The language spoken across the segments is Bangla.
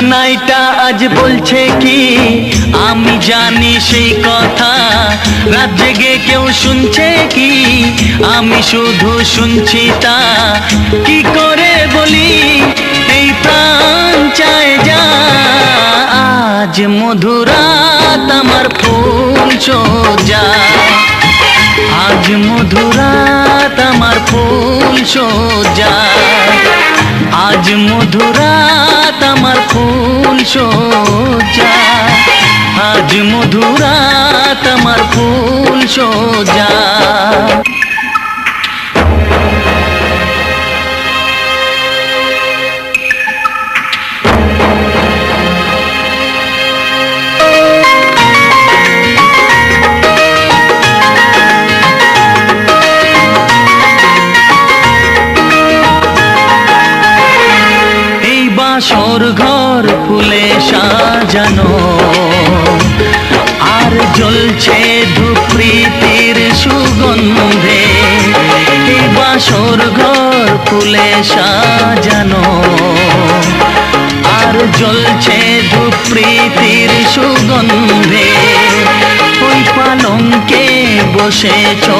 সানাইটা আজ বলছে কি আমি জানি সেই কথা, রাত জেগে কেউ শুনছে কি আমি শুধু শুনছি তা। কি করে বলি এই প্রাণ চায় যা, আজ মধুরাত আমার ফুল সোজা, আজ মধুরাত আমার ফুল সোজা, আজ মধুরাত আমার ফুল সোজা, আজ মধুরাত আমার ফুল সোজা। বাসর ঘর ফুলে সাজানো আর জ্বলছে ধূপ প্রীতির সুগন্ধে, এই বাসর ঘর ফুলে সাজানো আর জ্বলছে ধূপ প্রীতির সুগন্ধে। ওই পালঙ্কে বসেছো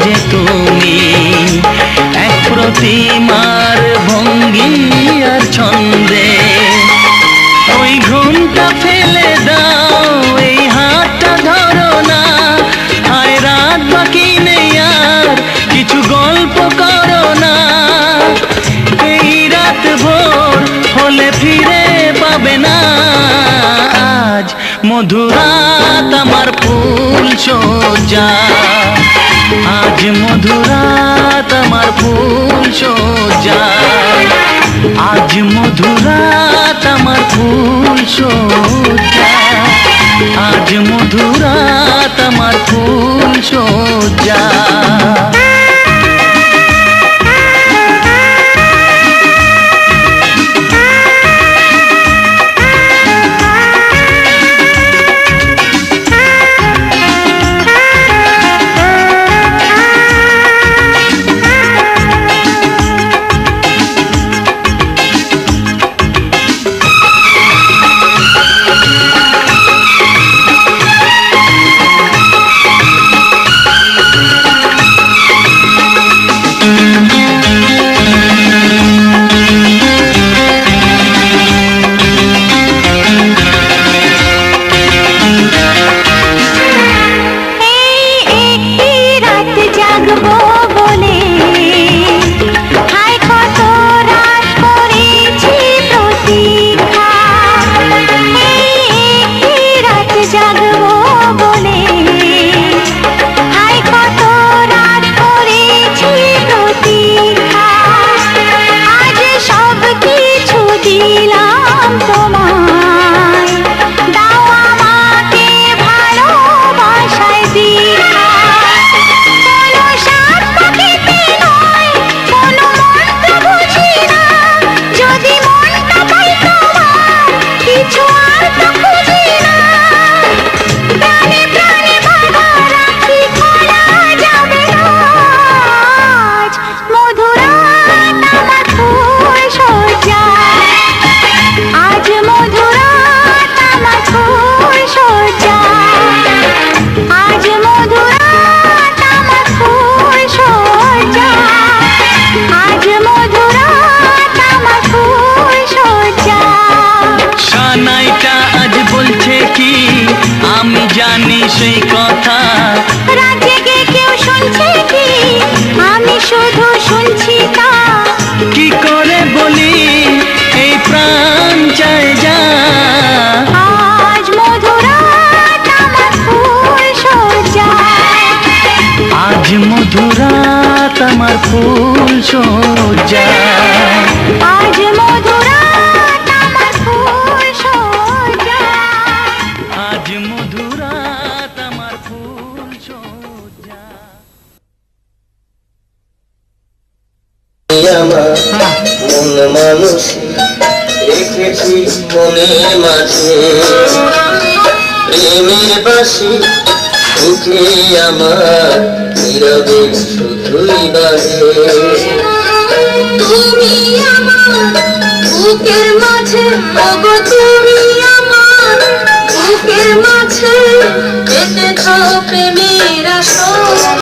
যে তুমি এক প্রতিমার ভঙ্গি আর ছন্দে, ওই ঘুমটা ফেলে দাও এই হাতটা ধরো না, আয় রাত বাকি নেই আর কিছু গল্প করো না, এই রাত ভোর হলে ফিরে পাবে না। আজ মধুরাত আমার ফুল সোজা, আজ মধুরাত আমার ফুল সোজা, আজ মধুরাত আমার ফুল সোজা, আজ মধুরাত আমার ফুল সোজা। আমি জানি সেই কথা, রাত জেগে কেউ শুনছে কি আমি শুধু শুনছি তা। কি করে বলি এই প্রাণ চায় যা, আজ মধুরাত আমার ফুল সোজা, আজ মধুরাত আমার ফুল সোজা, আজ মধুরাত আমার ফুল সোজা, আজ মধুরাত আমার ফুল সোজা। আমার মন মানুষ রেখেছি মনের মাঝে, প্রেমের বাসি সুখে আমার নীরবে শুধুই বাজে। তুমি আমার বুকের মাঝে অগো বেঁধো প্রেমের আসর